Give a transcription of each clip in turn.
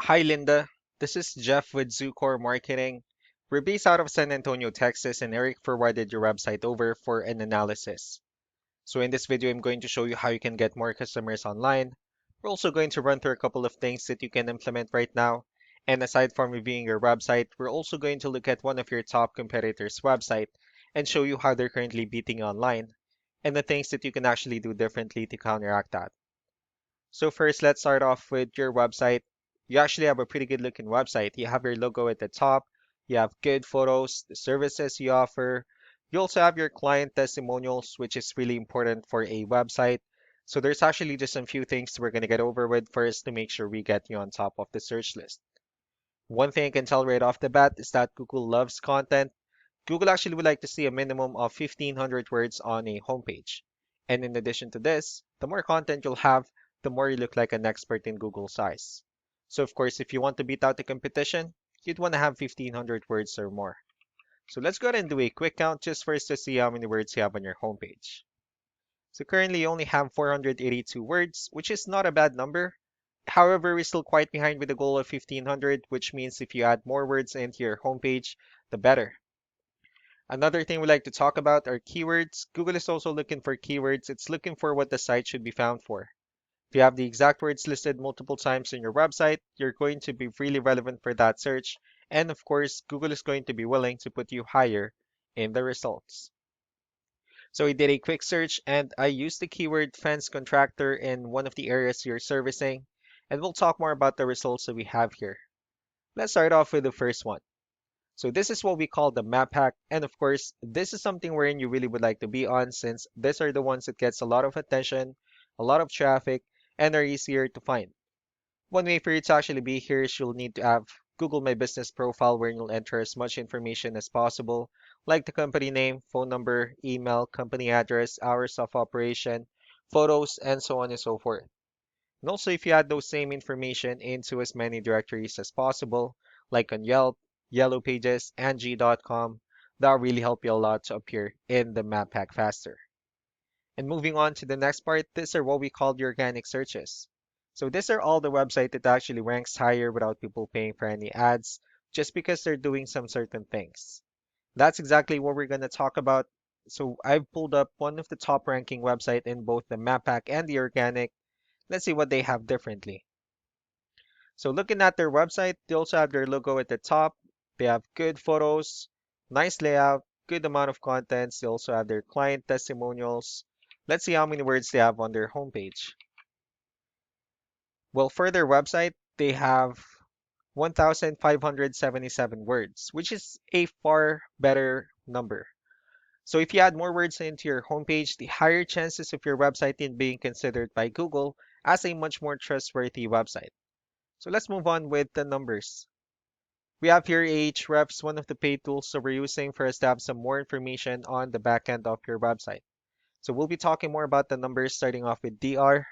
Hi, Linda. This is Jeff with Zucore Marketing. We're based out of San Antonio, Texas, and Eric forwarded your website over for an analysis. So in this video, I'm going to show you how you can get more customers online. We're also going to run through a couple of things that you can implement right now. And aside from reviewing your website, we're also going to look at one of your top competitors' website and show you how they're currently beating you online and the things that you can actually do differently to counteract that. So first, let's start off with your website. You actually have a pretty good looking website. You have your logo at the top. You have good photos, the services you offer. You also have your client testimonials, which is really important for a website. So there's actually just a few things we're going to get over with first to make sure we get you on top of the search list. One thing I can tell right off the bat is that Google loves content. Google actually would like to see a minimum of 1,500 words on a homepage. And in addition to this, the more content you'll have, the more you look like an expert in Google's eyes. So of course, if you want to beat out the competition, you'd want to have 1,500 words or more. So let's go ahead and do a quick count just first to see how many words you have on your homepage. So currently you only have 482 words, which is not a bad number. However, we're still quite behind with the goal of 1,500, which means if you add more words into your homepage, the better. Another thing we like to talk about are keywords. Google is also looking for keywords. It's looking for what the site should be found for. If you have the exact words listed multiple times on your website, you're going to be really relevant for that search. And of course, Google is going to be willing to put you higher in the results. So we did a quick search and I used the keyword fence contractor in one of the areas you're servicing. And we'll talk more about the results that we have here. Let's start off with the first one. So this is what we call the map hack. And of course, this is something wherein you really would like to be on since these are the ones that gets a lot of attention, a lot of traffic, and are easier to find. One way for you to actually be here is you'll need to have Google My Business profile where you'll enter as much information as possible, like the company name, phone number, email, company address, hours of operation, photos, and so on and so forth. And also, if you add those same information into as many directories as possible, like on Yelp, Yellow Pages, Angie.com, that'll really help you a lot to appear in the map pack faster. And moving on to the next part, these are what we call the organic searches. So these are all the website that actually ranks higher without people paying for any ads, just because they're doing some certain things. That's exactly what we're going to talk about. So I've pulled up one of the top ranking website in both the map pack and the organic. Let's see what they have differently. So looking at their website, they also have their logo at the top. They have good photos, nice layout, good amount of contents. They also have their client testimonials. Let's see how many words they have on their homepage. Well, for their website, they have 1,577 words, which is a far better number. So if you add more words into your homepage, the higher chances of your website in being considered by Google as a much more trustworthy website. So let's move on with the numbers. We have here Ahrefs, one of the paid tools that we're using for us to have some more information on the backend of your website. So we'll be talking more about the numbers starting off with DR.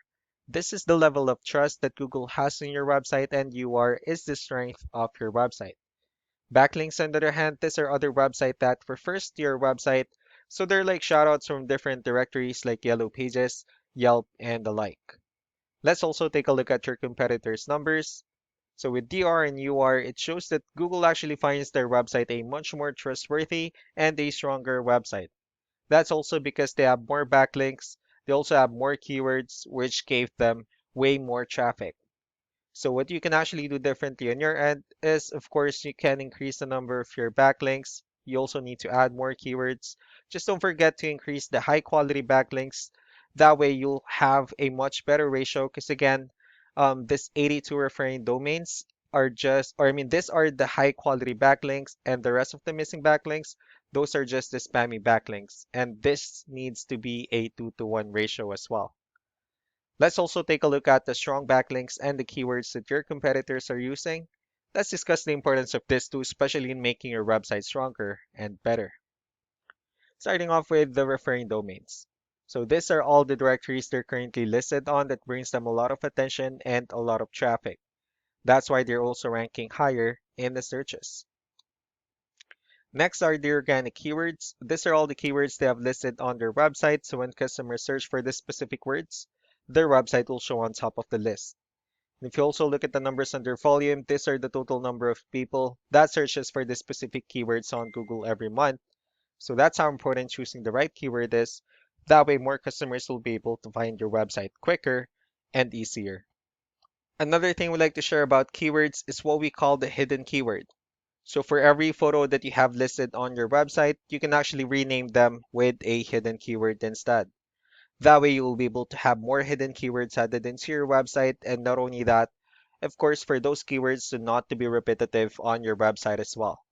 This is the level of trust that Google has in your website, and UR is the strength of your website. Backlinks, on the other hand, these are other websites that refers to your website, so they're like shoutouts from different directories like Yellow Pages, Yelp, and the like. Let's also take a look at your competitors' numbers. So with DR and UR, it shows that Google actually finds their website a much more trustworthy and a stronger website. That's also because they have more backlinks, they also have more keywords, which gave them way more traffic. So what you can actually do differently on your end is, of course, you can increase the number of your backlinks. You also need to add more keywords. Just don't forget to increase the high quality backlinks. That way you'll have a much better ratio because again, this 82 referring domains are just, or I mean, these are the high quality backlinks and the rest of the missing backlinks, those are just the spammy backlinks. And this needs to be a 2-to-1 ratio as well. Let's also take a look at the strong backlinks and the keywords that your competitors are using. Let's discuss the importance of this too, especially in making your website stronger and better. Starting off with the referring domains. So these are all the directories they're currently listed on that brings them a lot of attention and a lot of traffic. That's why they're also ranking higher in the searches. Next are the organic keywords. These are all the keywords they have listed on their website, so when customers search for the specific words, their website will show on top of the list. If you also look at the numbers under volume, these are the total number of people that searches for the specific keywords on Google every month. So that's how important choosing the right keyword is. That way, more customers will be able to find your website quicker and easier. Another thing we like to share about keywords is what we call the hidden keyword. So for every photo that you have listed on your website, you can actually rename them with a hidden keyword instead. That way you will be able to have more hidden keywords added into your website. And not only that, of course, for those keywords to not to be repetitive on your website as well.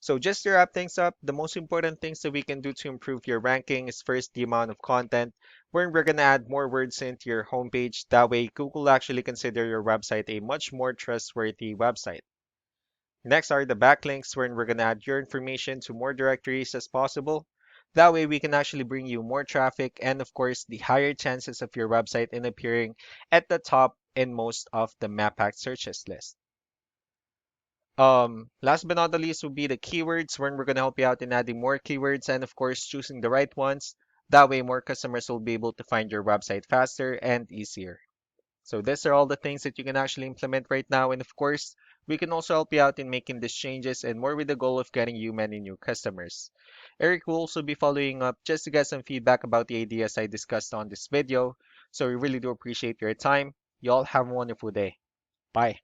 So just to wrap things up, the most important things that we can do to improve your ranking is first the amount of content, where we're going to add more words into your homepage. That way Google actually consider your website a much more trustworthy website. Next are the backlinks, wherein we're going to add your information to more directories as possible. That way we can actually bring you more traffic and of course the higher chances of your website in appearing at the top in most of the map pack searches list. Last but not the least would be the keywords, wherein we're going to help you out in adding more keywords and of course choosing the right ones. That way more customers will be able to find your website faster and easier. So these are all the things that you can actually implement right now. And of course, we can also help you out in making these changes and more with the goal of getting you many new customers. Eric will also be following up just to get some feedback about the ideas I discussed on this video. So we really do appreciate your time. You all have a wonderful day. Bye.